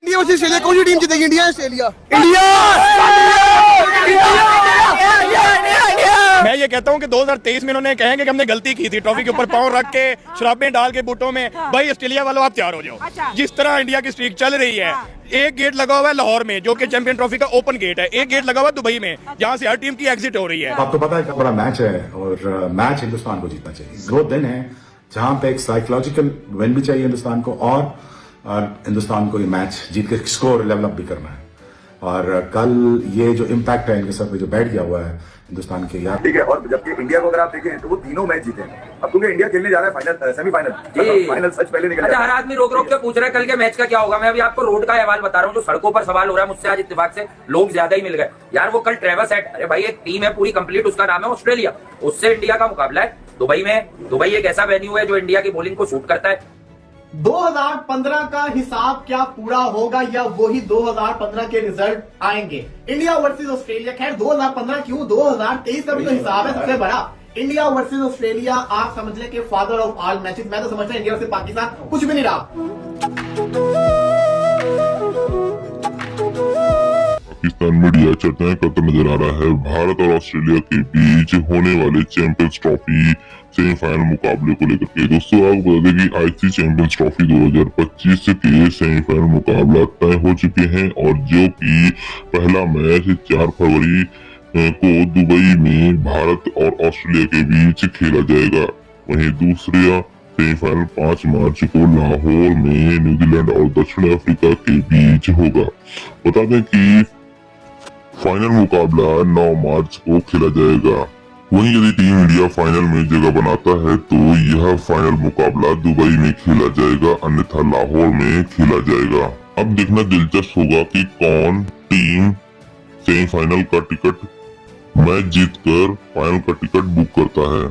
India versus Australia, कौन सी team जीतेगी? India Australia? मैं ये कहता हूँ कि 2023 में इन्होंने कहेंगे कि हमने गलती की थी, ट्रॉफी के ऊपर पाँव रख के शराबें डाल के बूटों में। भाई ऑस्ट्रेलिया वालों आप तैयार हो जाओ। जिस तरह इंडिया की स्ट्रीक चल रही है, एक गेट लगा हुआ है लाहौर में जो कि चैंपियन ट्रॉफी का ओपन गेट है, एक गेट लगा हुआ है दुबई में जहाँ से हर टीम की एग्जिट हो रही है। आपको पता है कि बड़ा मैच है और मैच हिंदुस्तान को जीतना चाहिए। दो दिन है जहां पे एक साइकोलॉजिकल विन भी चाहिए हिंदुस्तान को और हिंदुस्तान को ये मैच जीत के स्कोर लेवल अप भी करना है। और कल ये जो इम्पैक्ट है इनके सर पे जो बैठ गया हुआ है हिंदुस्तान के यार, ठीक है। और जबकि इंडिया को अगर आप देखें तो वो तीनों मैच जीते हैं। अब क्योंकि इंडिया खेलने जा रहा है फाइनल, सेमीफाइनल, फाइनल सच पहले निकल अच्छा, हर आदमी रोक रोक के पूछ रहा है कल के मैच का क्या होगा। मैं अभी आपको रोड का अहवाल बता रहा हूँ, जो सड़कों पर सवाल हो रहा है मुझसे आज इत्तेफाक से लोग ज्यादा ही मिल गए यार। वो कल ट्रेवर्स हेड, अरे भाई एक टीम है पूरी कंप्लीट, उसका नाम है ऑस्ट्रेलिया, उससे इंडिया का मुकाबला है दुबई में। दुबई एक ऐसा वेन्यू है जो इंडिया की बॉलिंग को शूट करता है। 2015 का हिसाब क्या पूरा होगा या वही 2015 के रिजल्ट आएंगे? इंडिया वर्सेस ऑस्ट्रेलिया, खैर 2015 क्यों, 2023 का भी तो हिसाब है सबसे बड़ा। इंडिया वर्सेस ऑस्ट्रेलिया आप समझ लें कि फादर ऑफ ऑल मैचेस। मैं तो समझता हूं इंडिया वर्सेस पाकिस्तान कुछ भी नहीं रहा। पाकिस्तान मीडिया चर्चाएं करता नजर आ रहा है भारत और ऑस्ट्रेलिया के बीच होने वाले चैंपियंस ट्रॉफी सेमीफाइनल मुकाबले को लेकर के। दोस्तों आपको बता दें कि आईसीसी चैंपियंस ट्रॉफी 2025 के सेमीफाइनल मुकाबला तय हो चुके हैं और जो कि पहला मैच 4 फरवरी को दुबई में भारत और ऑस्ट्रेलिया के बीच खेला जाएगा। वहीं दूसरा सेमीफाइनल 5 मार्च को लाहौर में न्यूजीलैंड और दक्षिण अफ्रीका के बीच होगा। बता दें कि फाइनल मुकाबला 9 मार्च को खेला जाएगा। वहीं यदि टीम इंडिया फाइनल में जगह बनाता है तो यह फाइनल मुकाबला दुबई में खेला जाएगा, अन्यथा लाहौर में खेला जाएगा। अब देखना दिलचस्प होगा कि कौन टीम सेमीफाइनल का टिकट मैच जीतकर फाइनल का टिकट बुक करता है।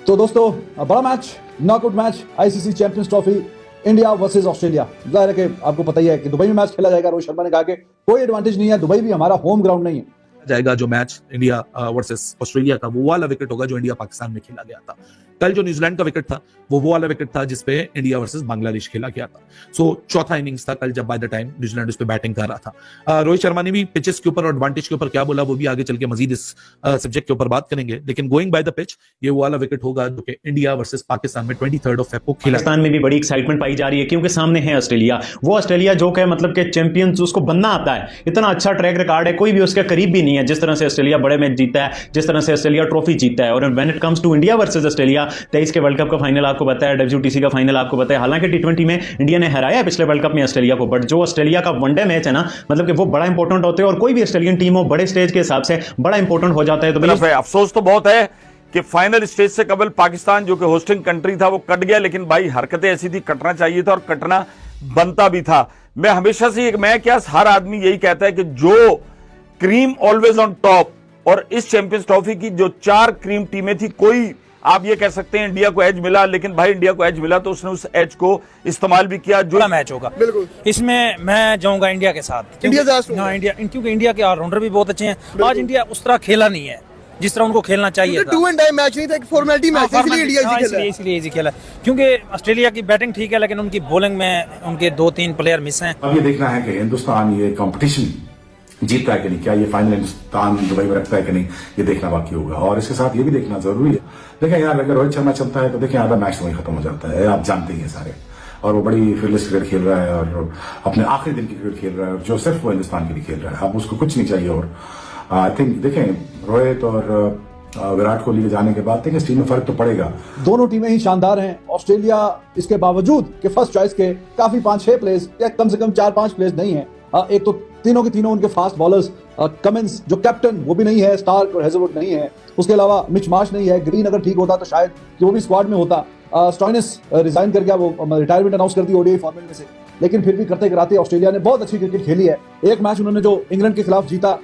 तो दोस्तों बड़ा match, knockout match, ICC champions trophy, India versus Australia. जाहिर है कि आपको पता ही है कि दुबई में मैच खेला जाएगा। रोहित शर्मा ने कहा कि कोई एडवांटेज नहीं है, दुबई भी हमारा होम ग्राउंड नहीं है। जाएगा जो मैच इंडिया वर्सेस ऑस्ट्रेलिया का, वो वाला विकेट होगा जो इंडिया पाकिस्तान में खेला गया था। कल जो न्यूजीलैंड का विकेट था वो वाला विकेट था जिसपे इंडिया वर्सेस बांग्लादेश खेला गया था। सो चौथा इनिंग्स था कल, जब बाय द टाइम न्यूजीलैंड उस पे बैटिंग कर रहा था। रोहित शर्मा ने भी पिचेस के ऊपर और एडवांटेज के ऊपर क्या बोला वो भी आगे चल के मजीद इस सब्जेक्ट के ऊपर बात करेंगे। लेकिन गोइंग बाय द पिच, ये वो वाला विकेट होगा जो कि इंडिया वर्सेस पाकिस्तान में 23 फेब को खेला। पाकिस्तान में भी बड़ी एक्साइटमेंट पाई जा रही है क्योंकि सामने है ऑस्ट्रेलिया। वो ऑस्ट्रेलिया जो कि मतलब के चैंपियंस, उसको बनना आता है, इतना अच्छा ट्रैक रिकॉर्ड है, कोई भी उसके करीब भी नहीं है। जिस तरह से ऑस्ट्रेलिया बड़े मैच जीता है, जिस तरह से ऑस्ट्रेलिया ट्रॉफी जीता है। और when it comes to India versus Australia, 23 के वर्ल्ड कप का फाइनल आपको पता है, WTC का फाइनल आपको पता है। हालांकि T20 में इंडिया ने हराया पिछले वर्ल्ड कप में ऑस्ट्रेलिया को, बट जो ऑस्ट्रेलिया का वनडे मैच है ना, मतलब कि वो बड़ा इंपॉर्टेंट होता है और कोई भी ऑस्ट्रेलियन टीम हो बड़े स्टेज के हिसाब से बड़ा इंपॉर्टेंट हो जाता है। तो अफसोस तो बहुत है कि फाइनल स्टेज से कबल पाकिस्तान जो कि होस्टिंग कंट्री था वो कट गया, लेकिन भाई हरकतें ऐसी थी, कटना चाहिए था और कटना बनता भी था। मैं हमेशा से मैं क्या हर आदमी यही कहता है कि जो क्रीम ऑलवेज ऑन टॉप, और इस चैंपियंस ट्रॉफी की जो 4 क्रीम टीमें थी, कोई आप ये कह सकते हैं इंडिया को एज मिला, लेकिन भाई इंडिया को एज मिला तो उसने उस एज को इस्तेमाल भी किया। जो मैच होगा बिल्कुल, इसमें मैं जाऊंगा इंडिया के साथ। इंडिया क्योंकि इंडिया के ऑलराउंडर भी बहुत अच्छे हैं। आज इंडिया उस तरह खेला नहीं है जिस तरह उनको खेलना चाहिए था। 2 एंड डाई मैच नहीं था, एक फॉर्मेलिटी मैच था, इसलिए इंडिया इसलिए इजी खेला। क्योंकि ऑस्ट्रेलिया की बैटिंग ठीक है लेकिन उनकी बॉलिंग में उनके 2-3 प्लेयर मिस हैं। अब ये देखना है कि हिंदुस्तान ये कंपटीशन जीतता है कि नहीं, क्या ये फाइनल हिंदुस्तान दुबई में रखता है कि नहीं, ये देखना बाकी होगा। और इसके साथ ये भी देखना जरूरी है, देखें यार अगर रोहित शर्मा चलता है तो देखें आधा मैच वही खत्म हो जाता है, आप जानते ही हैं सारे। और वो बड़ी फील्डलेस क्रिकेट खेल रहा है और अपने आखिरी दिन की क्रिकेट खेल रहा है, जो सिर्फ वो हिंदुस्तान के लिए खेल रहा है। अब उसको कुछ नहीं चाहिए। और आई थिंक देखें रोहित और विराट कोहली के जाने के बाद देखिए इस टीम में फर्क तो पड़ेगा। दोनों टीमें ही शानदार हैं। ऑस्ट्रेलिया इसके बावजूद कि फर्स्ट चॉइस के काफी 5-6 प्लेयर्स या कम से कम 4-5 प्लेयर्स नहीं है। एक तो तीनों के तीनों उनके फास्ट बॉलर्स, कमिंस जो कैप्टन वो भी नहीं है, स्टार्क और हेजलवुड नहीं है, उसके अलावा मिच मार्श नहीं है। ग्रीन अगर ठीक होता तो शायद कि वो भी स्क्वाड में होता। स्टॉइनिस रिजाइन कर गया, वो रिटायरमेंट अनाउंस कर दी ओडीआई फॉर्मेट में से। लेकिन फिर भी करते कराते ऑस्ट्रेलिया ने बहुत अच्छी क्रिकेट खेली है। एक मैच उन्होंने जो इंग्लैंड के खिलाफ जीता,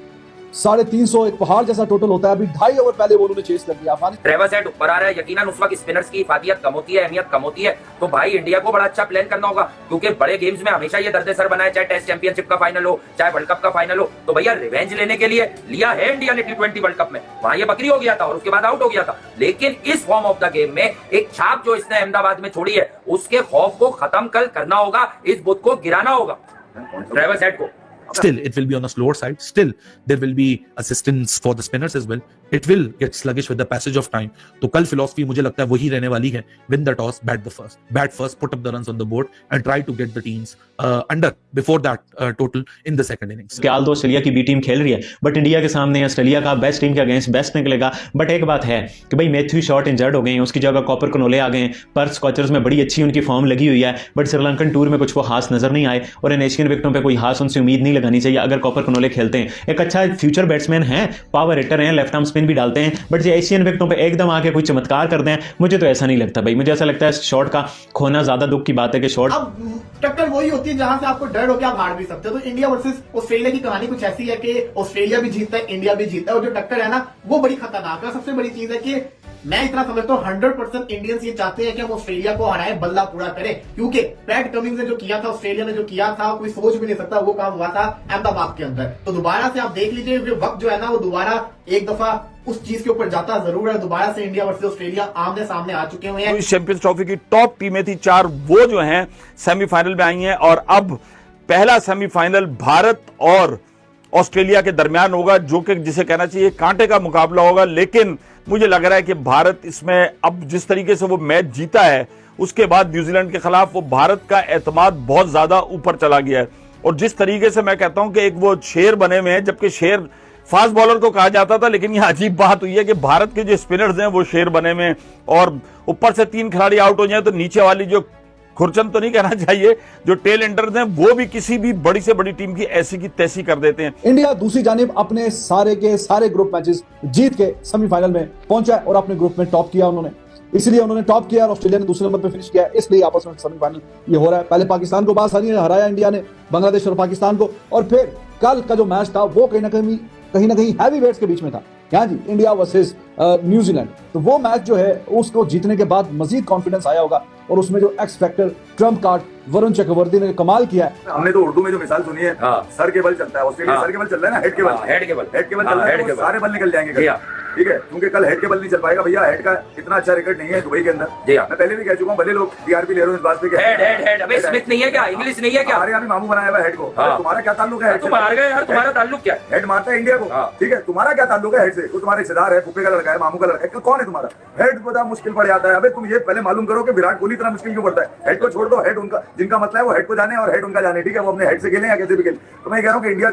350 एक पहाड़ जैसा टोटल होता है। अभी 2.5 ओवर पहले वो उन्होंने चेस कर दिया। ट्रेवर्स हेड ऊपर आ रहा है, यकीनन उस वक्त स्पिनर्स की इफादियत कम होती है, अहमियत कम होती है। तो भाई इंडिया को बड़ा अच्छा प्लान करना होगा क्योंकि बड़े गेम्स में हमेशा ये दर्द सर बनाए, चाहे टेस्ट चैंपियनशिप का फाइनल हो, चाहे वर्ल्ड कप का फाइनल हो। तो भैया रिवेंज लेने के लिए लिया है इंडिया ने T20 वर्ल्ड कप में, वहां ये बकरी हो गया था और उसके बाद आउट हो गया था। लेकिन इस फॉर्म ऑफ द गेम में एक छाप जो इसने अहमदाबाद में छोड़ी है, उसके खौफ को खत्म कल करना होगा, इस बुत को गिराना होगा। ट्रेविस हेड को। Still, it will be on a slower side. Still, there will be assistance for the spinners as well. It will get sluggish with the passage of time. तो कल philosophy मुझे लगता है वही रहने वाली है. Win the toss, bat first, put up the runs on the board, and try to get the teams under before that total in the second innings. हाल तो ऑस्ट्रेलिया की बी टीम खेल रही है, बट इंडिया के सामने Australia का best team के against best निकलेगा। बट एक बात है कि भाई मैथ्यू शॉर्ट इंजर्ड हो गए हैं, उसकी जगह कॉपर कनोले आ गए हैं। पर्थ स्कॉचर्स में बड़ी अच्छी उनकी फॉर्म लगी हुई है, बट श्रीलंकन टूर में कुछ वो खास नजर नहीं आए, और इन एशियन विकेटों पर कोई खास उनसे उम्मीद नहीं लगानी चाहिए अगर कॉपर कनोले खेलते हैं। एक अच्छा फ्यूचर बैट्समैन है, पावर हिटर हैं, लेफ्ट आर्म स्पिन भी डालते हैं, बट जो एशियन विकेटों पे एकदम आके कोई चमत्कार कर दें, मुझे तो ऐसा नहीं लगता भाई। मुझे ऐसा लगता है शॉट का खोना ज्यादा दुख की बात है कि शॉट। अब टक्कर वही होती है जहां से आपको डर हो के आप हार भी सकते हो। तो इंडिया वर्सेस ऑस्ट्रेलिया की कहानी कुछ ऐसी है कि ऑस्ट्रेलिया भी जीतता है, इंडिया भी जीतता है, और जो टक्कर है ना वो बड़ी खतरनाक है। सबसे बड़ी चीज है कि मैं इतना समझता हूँ 100% इंडियंस ये चाहते हैं कि हम ऑस्ट्रेलिया को हराएं, बल्ला पूरा करें, क्योंकि पैट कमिंस ने जो किया था, ऑस्ट्रेलिया ने जो किया था, कोई सोच भी नहीं सकता वो काम हुआ था अहमदाबाद के अंदर। तो दोबारा से आप देख लीजिए वक्त जो है ना वो दोबारा एक दफा उस चीज के ऊपर जाता जरूर है। दोबारा से इंडिया वर्सेस ऑस्ट्रेलिया आमने सामने आ चुके हुए हैं। चैंपियंस ट्रॉफी की टॉप टीमें थी 4, वो जो हैं सेमीफाइनल में आई हैं, और अब पहला सेमीफाइनल भारत और ऑस्ट्रेलिया के दरमियान होगा, जो कि जिसे कहना चाहिए कांटे का मुकाबला होगा। लेकिन मुझे लग रहा है कि भारत इसमें अब जिस तरीके से वो मैच जीता है, उसके बाद न्यूजीलैंड के खिलाफ वो भारत का एतमाद बहुत ज्यादा ऊपर चला गया है। और जिस तरीके से मैं कहता हूं कि एक वो शेर बने हुए हैं, जबकि शेर फास्ट बॉलर को कहा जाता था, लेकिन यह अजीब बात हुई है कि भारत के जो स्पिनर्स हैं वो शेर बने हुए हैं, और ऊपर से 3 खिलाड़ी आउट हो जाए तो नीचे वाली जो खुरचन तो नहीं कहना चाहिए, जो टेल एंडर्स हैं वो भी किसी भी बड़ी से बड़ी टीम की ऐसी की तैसी कर देते हैं। इंडिया दूसरी जानिब अपने सारे के सारे ग्रुप मैचेस जीत के सेमीफाइनल में पहुंचा और अपने ग्रुप में टॉप किया उन्होंने, इसलिए उन्होंने टॉप किया और ऑस्ट्रेलिया ने दूसरे नंबर पे फिनिश किया, इसलिए आपस में सेमीफाइनल ये हो रहा है। पहले पाकिस्तान को बासानी ने हराया इंडिया ने, बांग्लादेश और पाकिस्तान को, और फिर कल का जो मैच था वो कहीं ना कहीं हैवी वेट्स के बीच में था। यहाँ जी इंडिया वर्सेस न्यूजीलैंड, तो वो मैच जो है उसको जीतने के बाद मजीद कॉन्फिडेंस आया होगा, और उसमें जो X factor trump card Varun Chakravarthy ने कमाल किया है। हमने तो उर्दू में जो मिसाल सुनी है, सर के बल चलता है ऑस्ट्रेलिया, सर के बल चल रहा है ना, हेड के बल चल रहा है, सारे बल निकल जाएंगे, ठीक है, क्योंकि कल हेड के बल नहीं चल पाएगा भैया। हेड का इतना अच्छा रिकॉर्ड नहीं है दुबई के अंदर, मैं पहले भी कह चुका हूँ, भले लोग टीआरपी ले रहे हो इस बात पे, हेड अबे स्मिथ नहीं है क्या, इंग्लिश नहीं है क्या, हमारे यहाँ भी मामू बनाया हुआ हेड को। तुम्हारा क्या ताल्लुक है? तुम हार गए यार, तुम्हारा ताल्लुक क्या? हेड मारता है इंडिया को, ठीक है, तुम्हारा क्या ताल्लुक है हेड से? वो तुम्हारे रिश्तेदार है, फुप्पे का लड़का है, मामू का लड़का है, कौन है तुम्हारा? हेड बड़ा मुश्किल पड़ जाता है। अबे तुम ये पहले मालूम करो कि विराट कोहली इतना मुश्किल क्यों पड़ता है। हेड को छोड़ दो, हेड उनका जिनका मतलब है वो हेड को जाने और हेड उनका जाने, ठीक है, वो अपने हेड से खेलें या कैसे भी खेलें। तो मैं कह रहा हूँ कि इंडिया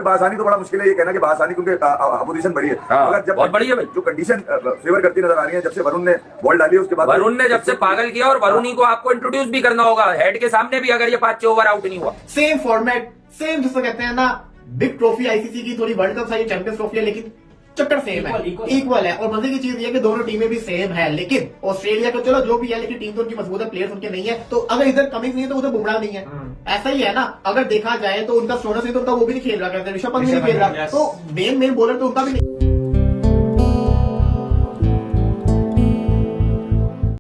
बासानी तो बड़ा मुश्किल है ये कहना कि बासानी, क्योंकि अपोजिशन बड़ी है, मगर जब बहुत बड़ी है जो कंडीशन फेवर करती नजर आ रही है, जब से वरुण ने बॉल डाली उसके बाद वरुण ने जब से पागल किया, और वरुण ही को आपको इंट्रोड्यूस भी करना होगा हेड के सामने भी, अगर ये 5 ओवर आउट नहीं हुआ। सेम फॉर्मेट, सेम जिसको कहते हैं ना बिग ट्रॉफी आईसीसी की, थोड़ी world cup size champions trophy है, लेकिन चक्कर सेम है, इक्वल है। और मजे की चीज ये कि दोनों टीमें भी सेम है, लेकिन ऑस्ट्रेलिया का चलो जो भी है, लेकिन टीम तो उनकी मजबूत है, प्लेयर्स उनके नहीं है। तो अगर इधर कमिंस नहीं है तो उधर बुमराह नहीं है, ऐसा ही है ना। अगर देखा जाए तो उनका स्टोनस नहीं तो उनका वो भी नहीं खेल रहा, कहते ऋषभ पंत भी नहीं खेल रहा, तो मेन बॉलर तो उनका भी नहीं।